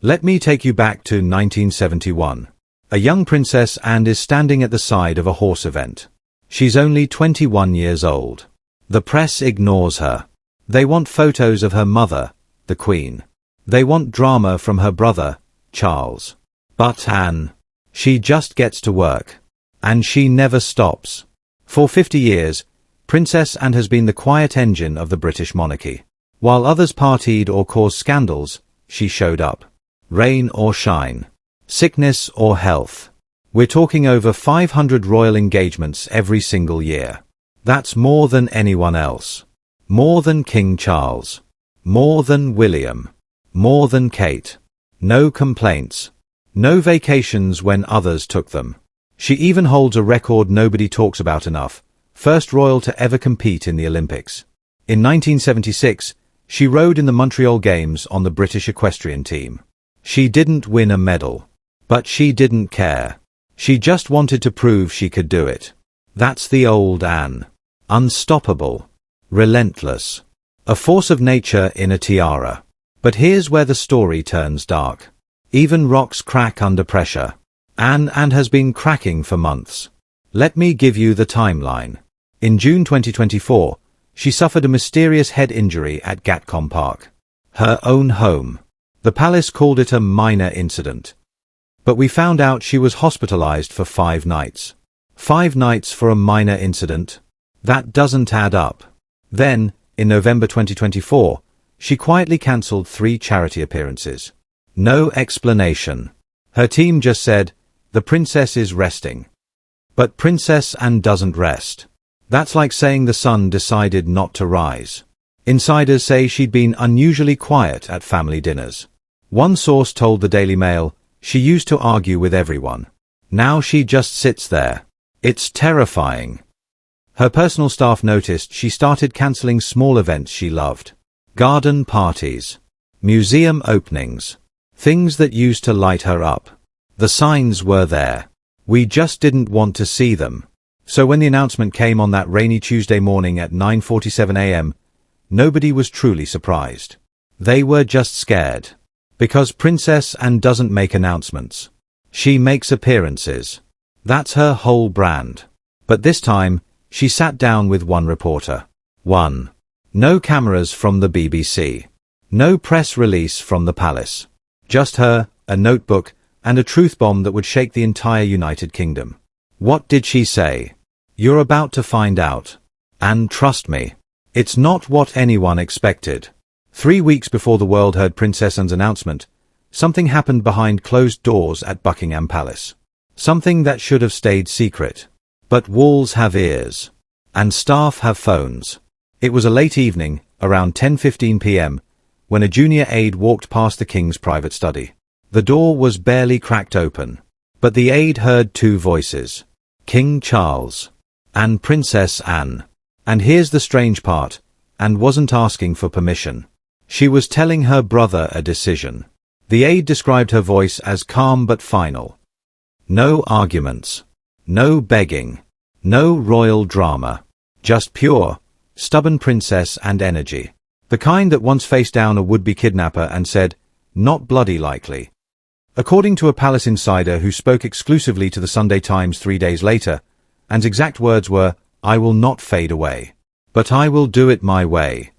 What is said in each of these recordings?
Let me take you back to 1971. A young Princess Anne is standing at the side of a horse event. She's only 21 years old. The press ignores her. They want photos of her mother, the Queen. They want drama from her brother, Charles. But Anne, she just gets to work. And she never stops. For 50 years, Princess Anne has been the quiet engine of the British monarchy. While others partied or caused scandals, she showed up. Rain or shine. Sickness or health. We're talking over 500 royal engagements every single year. That's more than anyone else. More than King Charles. More than William. More than Kate. No complaints. No vacations when others took them. She even holds a record nobody talks about enough. First royal to ever compete in the Olympics. In 1976, she rode in the Montreal Games on the British equestrian team. She didn't win a medal. But she didn't care. She just wanted to prove she could do it. That's the old Anne. Unstoppable. Relentless. A force of nature in a tiara. But here's where the story turns dark. Even rocks crack under pressure. Anne has been cracking for months. Let me give you the timeline. In June 2024, she suffered a mysterious head injury at Gatcombe Park. Her own home. The palace called it a minor incident. But we found out she was hospitalized for 5 nights. 5 nights for a minor incident? That doesn't add up. Then, in November 2024, she quietly cancelled 3 charity appearances. No explanation. Her team just said, the princess is resting. But Princess Anne doesn't rest. That's like saying the sun decided not to rise. Insiders say she'd been unusually quiet at family dinners. One source told the Daily Mail, she used to argue with everyone. Now she just sits there. It's terrifying. Her personal staff noticed she started cancelling small events she loved. Garden parties. Museum openings. Things that used to light her up. The signs were there. We just didn't want to see them. So when the announcement came on that rainy Tuesday morning at 9:47 a.m., nobody was truly surprised. They were just scared. Because Princess Anne doesn't make announcements. She makes appearances. That's her whole brand. But this time, she sat down with one reporter. 1. No cameras from the BBC. No press release from the palace. Just her, a notebook, and a truth bomb that would shake the entire United Kingdom. What did she say? You're about to find out. And trust me, it's not what anyone expected. 3 weeks before the world heard Princess Anne's announcement, something happened behind closed doors at Buckingham Palace. Something that should have stayed secret. But walls have ears. And staff have phones. It was a late evening, around 10:15 p.m., when a junior aide walked past the king's private study. The door was barely cracked open. But the aide heard 2 voices. King Charles. And Princess Anne. And here's the strange part. Anne wasn't asking for permission. She was telling her brother a decision. The aide described her voice as calm but final. No arguments. No begging. No royal drama. Just pure, stubborn princess and energy. The kind that once faced down a would-be kidnapper and said, not bloody likely. According to a palace insider who spoke exclusively to the Sunday Times 3 days later, Anne's exact words were, I will not fade away. But I will do it my way.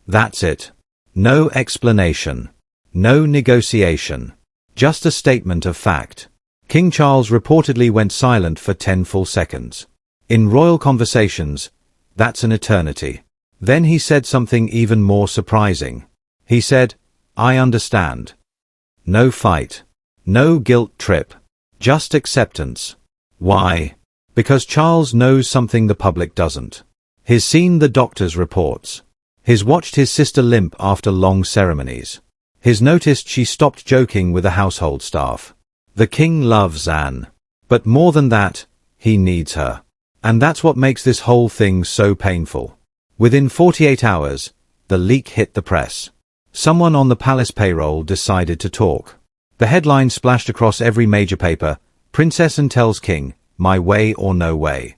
That's it. No explanation. No negotiation. Just a statement of fact. King Charles reportedly went silent for 10 full seconds. In royal conversations, that's an eternity. Then he said something even more surprising. He said, I understand. No fight. No guilt trip. Just acceptance. Why? Because Charles knows something the public doesn't. He's seen the doctor's reports. He's watched his sister limp after long ceremonies. He's noticed she stopped joking with the household staff. The king loves Anne. But more than that, he needs her. And that's what makes this whole thing so painful. Within 48 hours, the leak hit the press. Someone on the palace payroll decided to talk. The headline splashed across every major paper, Princess Anne tells King, my way or no way.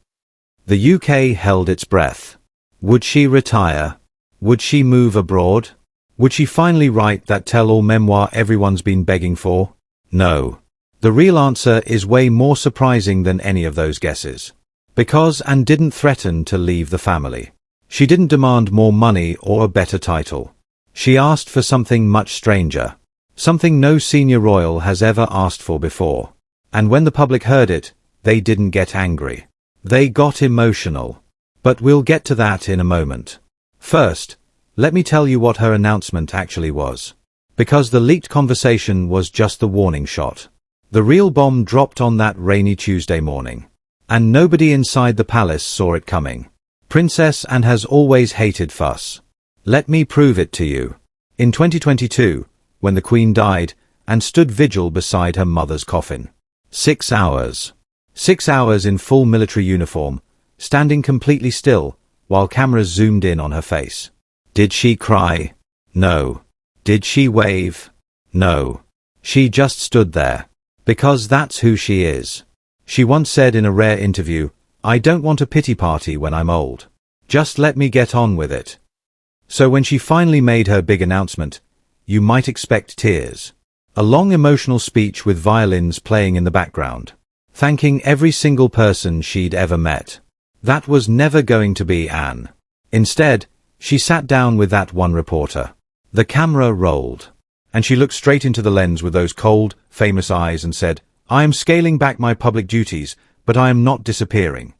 The UK held its breath. Would she retire? Would she move abroad? Would she finally write that tell-all memoir everyone's been begging for? No. The real answer is way more surprising than any of those guesses. Because Anne didn't threaten to leave the family. She didn't demand more money or a better title. She asked for something much stranger. Something no senior royal has ever asked for before. And when the public heard it, they didn't get angry. They got emotional. But we'll get to that in a moment. First, let me tell you what her announcement actually was. Because the leaked conversation was just the warning shot. The real bomb dropped on that rainy Tuesday morning. And nobody inside the palace saw it coming. Princess Anne has always hated fuss. Let me prove it to you. In 2022, when the Queen died, Anne stood vigil beside her mother's coffin. 6 hours. 6 hours in full military uniform, standing completely still, while cameras zoomed in on her face. Did she cry? No. Did she wave? No. She just stood there. Because that's who she is. She once said in a rare interview, "I don't want a pity party when I'm old. Just let me get on with it." So when she finally made her big announcement, you might expect tears. A long emotional speech with violins playing in the background, thanking every single person she'd ever met. That was never going to be Anne. Instead, she sat down with that one reporter. The camera rolled, and she looked straight into the lens with those cold, famous eyes and said, "I am scaling back my public duties, but I am not disappearing."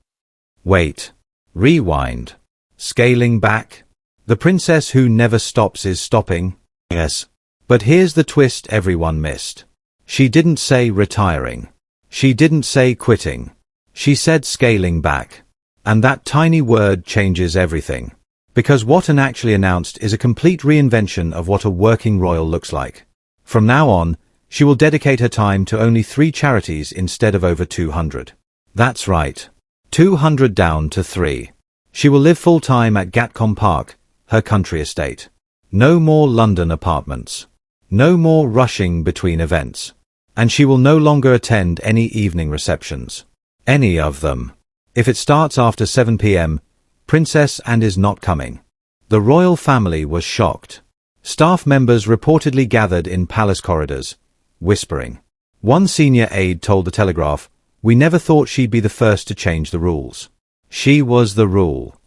Wait. Rewind. Scaling back? The princess who never stops is stopping? Yes. But here's the twist everyone missed. She didn't say retiring. She didn't say quitting. She said scaling back. And that tiny word changes everything. Because what Anne actually announced is a complete reinvention of what a working royal looks like. From now on, she will dedicate her time to only 3 charities instead of over 200. That's right. 200 down to 3. She will live full-time at Gatcombe Park, her country estate. No more London apartments. No more rushing between events. And she will no longer attend any evening receptions. Any of them. If it starts after 7 p.m., Princess Anne is not coming. The royal family was shocked. Staff members reportedly gathered in palace corridors, whispering. One senior aide told the Telegraph, "We never thought she'd be the first to change the rules." She was the rule.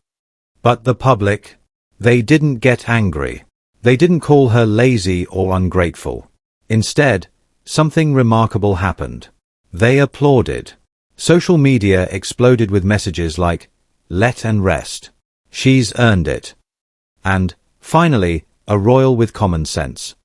But the public? They didn't get angry. They didn't call her lazy or ungrateful. Instead, something remarkable happened. They applauded. Social media exploded with messages like, "Let Anne rest. She's earned it." And, finally, a royal with common sense.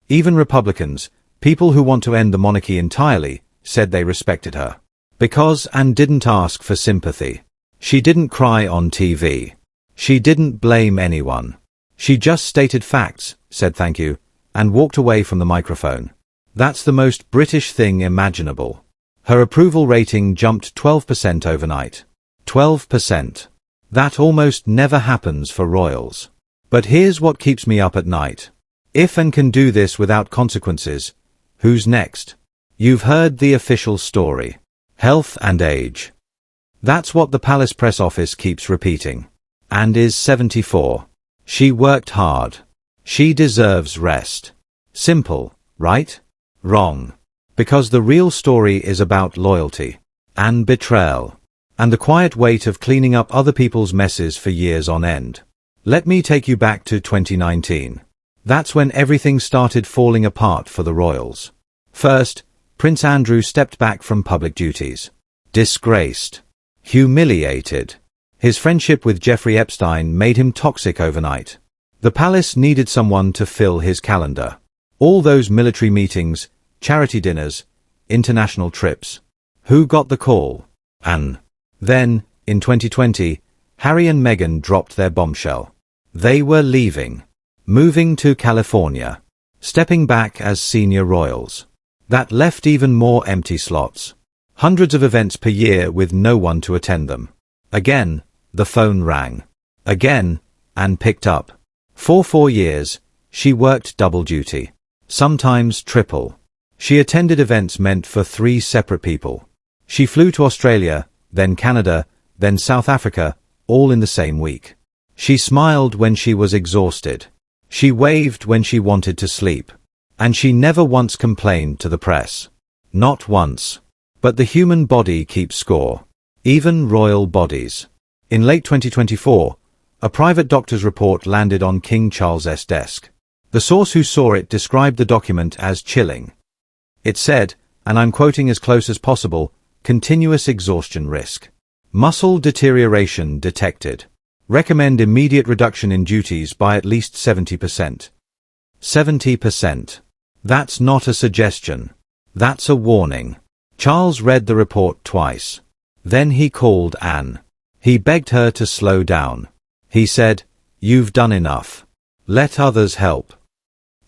Even Republicans, people who want to end the monarchy entirely, said they respected her. Because Anne didn't ask for sympathy. She didn't cry on TV. She didn't blame anyone. She just stated facts, said thank you, and walked away from the microphone. That's the most British thing imaginable. Her approval rating jumped 12% overnight. 12%. That almost never happens for royals. But here's what keeps me up at night. If Anne can do this without consequences, who's next? You've heard the official story. Health and age. That's what the palace press office keeps repeating. Anne is 74. She worked hard. She deserves rest. Simple, right? Wrong. Because the real story is about loyalty. And betrayal. And the quiet weight of cleaning up other people's messes for years on end. Let me take you back to 2019. That's when everything started falling apart for the royals. First, Prince Andrew stepped back from public duties. Disgraced. Humiliated. His friendship with Jeffrey Epstein made him toxic overnight. The palace needed someone to fill his calendar. All those military meetings, charity dinners, international trips. Who got the call? Anne. Then, in 2020, Harry and Meghan dropped their bombshell. They were leaving. Moving to California. Stepping back as senior royals. That left even more empty slots. Hundreds of events per year with no one to attend them. Again, the phone rang. Again, Anne picked up. For 4 years, she worked double duty. Sometimes triple. She attended events meant for 3 separate people. She flew to Australia, then Canada, then South Africa, all in the same week. She smiled when she was exhausted. She waved when she wanted to sleep. And she never once complained to the press. Not once. But the human body keeps score. Even royal bodies. In late 2024, a private doctor's report landed on King Charles's desk. The source who saw it described the document as chilling. It said, and I'm quoting as close as possible, continuous exhaustion risk. Muscle deterioration detected. Recommend immediate reduction in duties by at least 70%. 70%. That's not a suggestion. That's a warning. Charles read the report twice. Then he called Anne. He begged her to slow down. He said, "You've done enough. Let others help."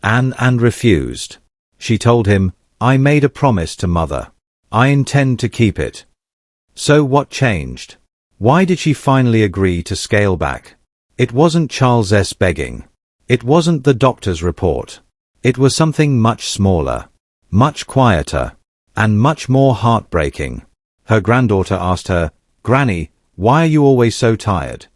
Anne refused. She told him, "I made a promise to Mother. I intend to keep it." So what changed? Why did she finally agree to scale back? It wasn't Charles's begging. It wasn't the doctor's report. It was something much smaller, much quieter, and much more heartbreaking. Her granddaughter asked her, "Granny, why are you always so tired?"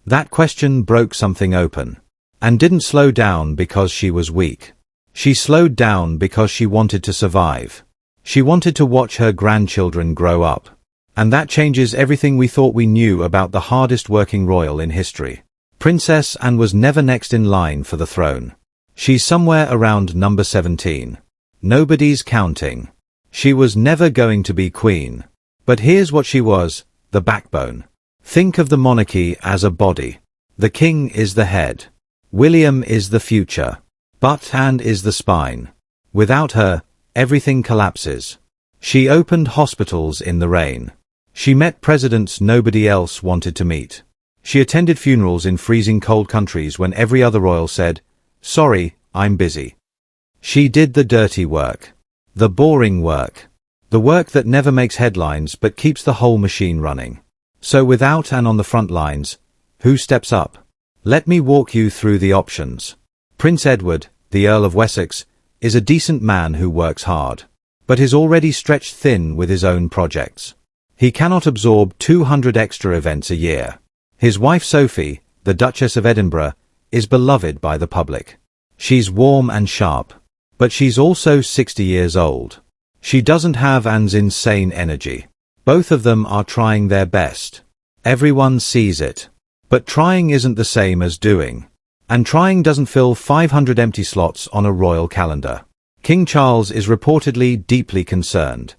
That question broke something open. And didn't slow down because she was weak. She slowed down because she wanted to survive. She wanted to watch her grandchildren grow up. And that changes everything we thought we knew about the hardest working royal in history. Princess Anne was never next in line for the throne. She's somewhere around number 17. Nobody's counting. She was never going to be queen. But here's what she was, the backbone. Think of the monarchy as a body. The king is the head. William is the future. But Anne is the spine. Without her, everything collapses. She opened hospitals in the rain. She met presidents nobody else wanted to meet. She attended funerals in freezing cold countries when every other royal said, "Sorry, I'm busy." She did the dirty work. The boring work. The work that never makes headlines but keeps the whole machine running. So without Anne on the front lines, who steps up? Let me walk you through the options. Prince Edward, the Earl of Wessex, is a decent man who works hard, but is already stretched thin with his own projects. He cannot absorb 200 extra events a year. His wife Sophie, the Duchess of Edinburgh, is beloved by the public. She's warm and sharp, but she's also 60 years old. She doesn't have Anne's insane energy. Both of them are trying their best. Everyone sees it. But trying isn't the same as doing. And trying doesn't fill 500 empty slots on a royal calendar. King Charles is reportedly deeply concerned.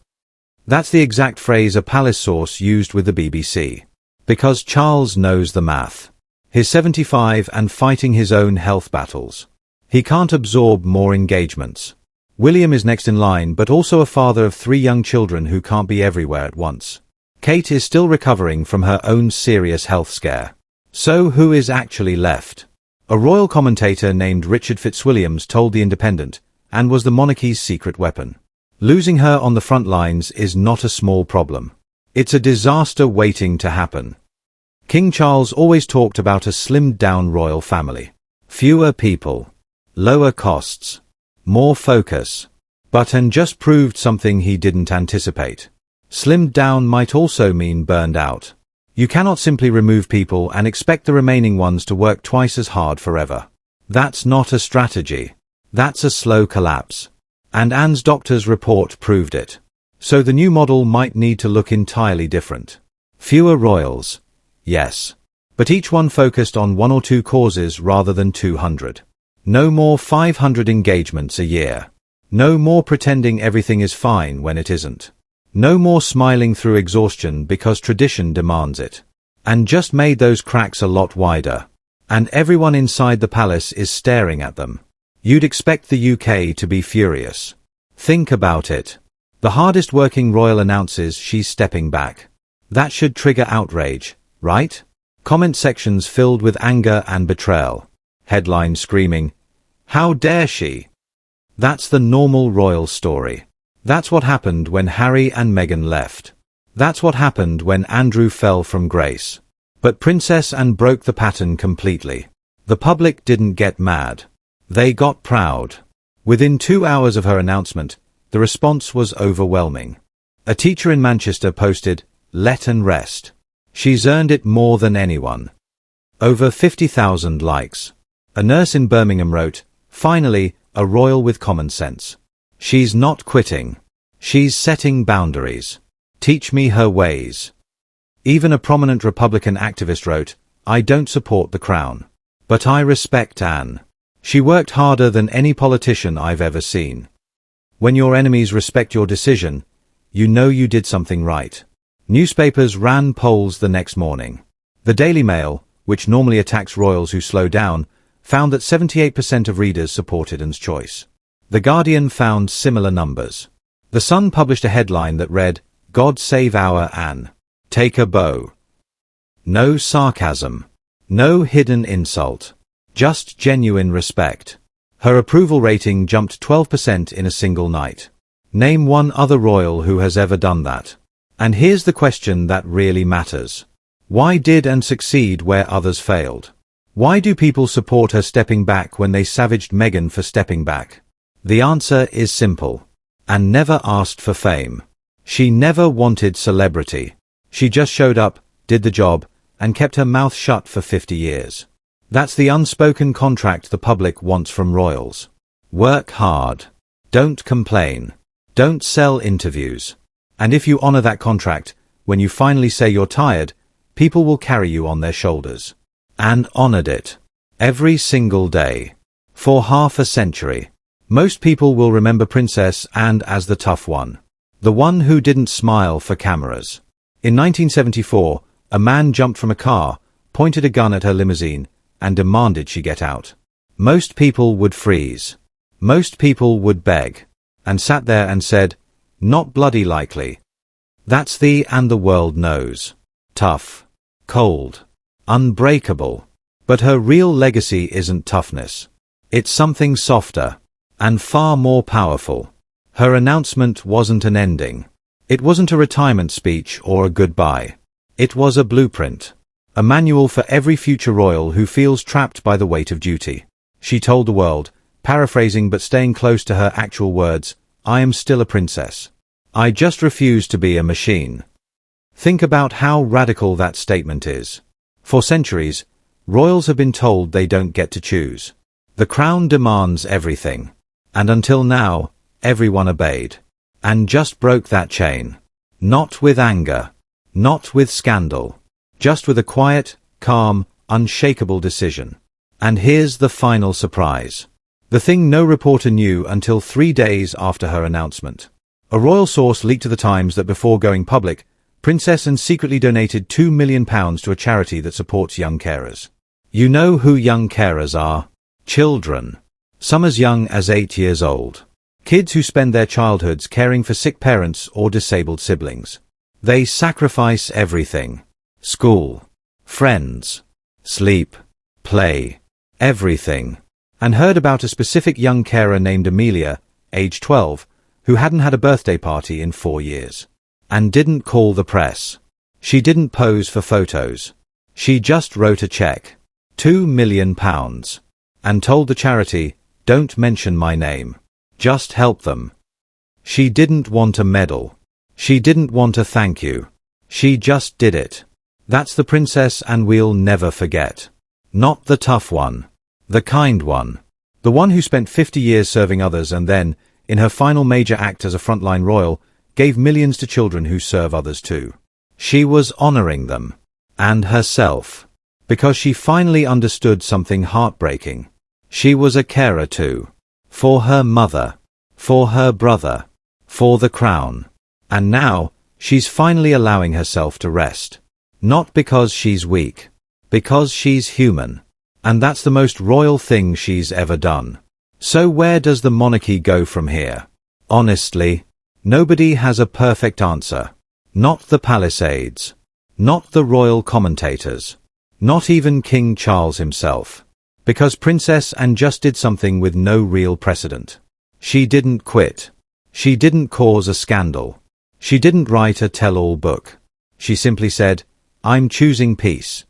That's the exact phrase a palace source used with the BBC. Because Charles knows the math. He's 75 and fighting his own health battles. He can't absorb more engagements. William is next in line but also a father of 3 young children who can't be everywhere at once. Kate is still recovering from her own serious health scare. So who is actually left? A royal commentator named Richard Fitzwilliams told The Independent, Anne was the monarchy's secret weapon. Losing her on the front lines is not a small problem. It's a disaster waiting to happen. King Charles always talked about a slimmed-down royal family. Fewer people. Lower costs. More focus. But Anne just proved something he didn't anticipate. Slimmed down might also mean burned out. You cannot simply remove people and expect the remaining ones to work twice as hard forever. That's not a strategy. That's a slow collapse. And Anne's doctor's report proved it. So the new model might need to look entirely different. Fewer royals. Yes. But each one focused on 1 or 2 causes rather than 200. No more 500 engagements a year. No more pretending everything is fine when it isn't. No more smiling through exhaustion because tradition demands it. And just made those cracks a lot wider. And everyone inside the palace is staring at them. You'd expect the UK to be furious. Think about it. The hardest working royal announces she's stepping back. That should trigger outrage, right? Comment sections filled with anger and betrayal. Headlines screaming, "How dare she?" That's the normal royal story. That's what happened when Harry and Meghan left. That's what happened when Andrew fell from grace. But Princess Anne broke the pattern completely. The public didn't get mad. They got proud. Within 2 hours of her announcement, the response was overwhelming. A teacher in Manchester posted, "Let Anne rest. She's earned it more than anyone." Over 50,000 likes. A nurse in Birmingham wrote, "Finally, a royal with common sense. She's not quitting. She's setting boundaries. Teach me her ways." Even a prominent Republican activist wrote, "I don't support the crown. But I respect Anne. She worked harder than any politician I've ever seen." When your enemies respect your decision, you know you did something right. Newspapers ran polls the next morning. The Daily Mail, which normally attacks royals who slow down, found that 78% of readers supported Anne's choice. The Guardian found similar numbers. The Sun published a headline that read, "God save our Anne. Take a bow." No sarcasm. No hidden insult. Just genuine respect. Her approval rating jumped 12% in a single night. Name one other royal who has ever done that. And here's the question that really matters. Why did Anne succeed where others failed? Why do people support her stepping back when they savaged Meghan for stepping back? The answer is simple. Anne never asked for fame. She never wanted celebrity. She just showed up, did the job, and kept her mouth shut for 50 years. That's the unspoken contract the public wants from royals. Work hard. Don't complain. Don't sell interviews. And if you honor that contract, when you finally say you're tired, people will carry you on their shoulders. Anne honored it. Every single day. For half a century. Most people will remember Princess Anne as the tough one. The one who didn't smile for cameras. In 1974, a man jumped from a car, pointed a gun at her limousine, and demanded she get out. Most people would freeze. Most people would beg. And sat there and said, "Not bloody likely." That's the Anne the world knows. Tough. Cold. Unbreakable. But her real legacy isn't toughness. It's something softer. And far more powerful. Her announcement wasn't an ending. It wasn't a retirement speech or a goodbye. It was a blueprint. A manual for every future royal who feels trapped by the weight of duty. She told the world, paraphrasing but staying close to her actual words, "I am still a princess. I just refuse to be a machine." Think about how radical that statement is. For centuries, royals have been told they don't get to choose. The crown demands everything. And until now, everyone obeyed. And just broke that chain. Not with anger. Not with scandal. Just with a quiet, calm, unshakable decision. And here's the final surprise. The thing no reporter knew until 3 days after her announcement. A royal source leaked to the Times that before going public, Princess Anne secretly donated £2 million to a charity that supports young carers. You know who young carers are? Children. Some as young as 8 years old. Kids who spend their childhoods caring for sick parents or disabled siblings. They sacrifice everything. School. Friends. Sleep. Play. Everything. And heard about a specific young carer named Amelia, age 12, who hadn't had a birthday party in 4 years. And didn't call the press. She didn't pose for photos. She just wrote a check. £2 million. And told the charity, "Don't mention my name. Just help them." She didn't want a medal. She didn't want a thank you. She just did it. That's the princess Anne we'll never forget. Not the tough one. The kind one. The one who spent 50 years serving others and then, in her final major act as a frontline royal, gave millions to children who serve others too. She was honoring them. And herself. Because she finally understood something heartbreaking. She was a carer too. For her mother. For her brother. For the crown. And now, she's finally allowing herself to rest. Not because she's weak. Because she's human. And that's the most royal thing she's ever done. So where does the monarchy go from here? Honestly, nobody has a perfect answer. Not the Palisades. Not the royal commentators. Not even King Charles himself. Because Princess Anne just did something with no real precedent. She didn't quit. She didn't cause a scandal. She didn't write a tell-all book. She simply said, "I'm choosing peace."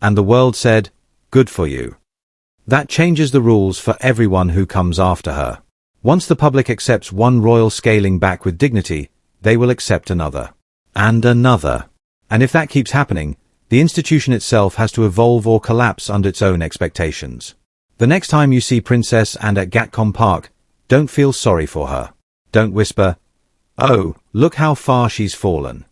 And the world said, "Good for you." That changes the rules for everyone who comes after her. Once the public accepts one royal scaling back with dignity, they will accept another. And another. And if that keeps happening, the institution itself has to evolve or collapse under its own expectations. The next time you see Princess and at Gatcombe Park, don't feel sorry for her. Don't whisper, "Oh, look how far she's fallen."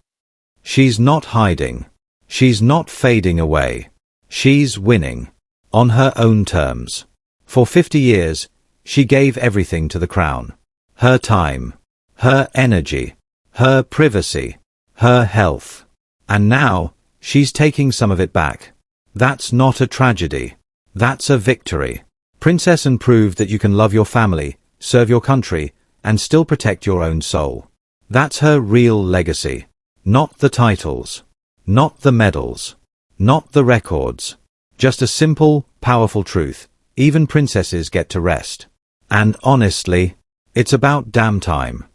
She's not hiding. She's not fading away. She's winning. On her own terms. For 50 years, she gave everything to the crown. Her time. Her energy. Her privacy. Her health. And now, she's taking some of it back. That's not a tragedy. That's a victory. Princess Anne proved that you can love your family, serve your country, and still protect your own soul. That's her real legacy. Not the titles. Not the medals. Not the records. Just a simple, powerful truth. Even princesses get to rest. And honestly, it's about damn time.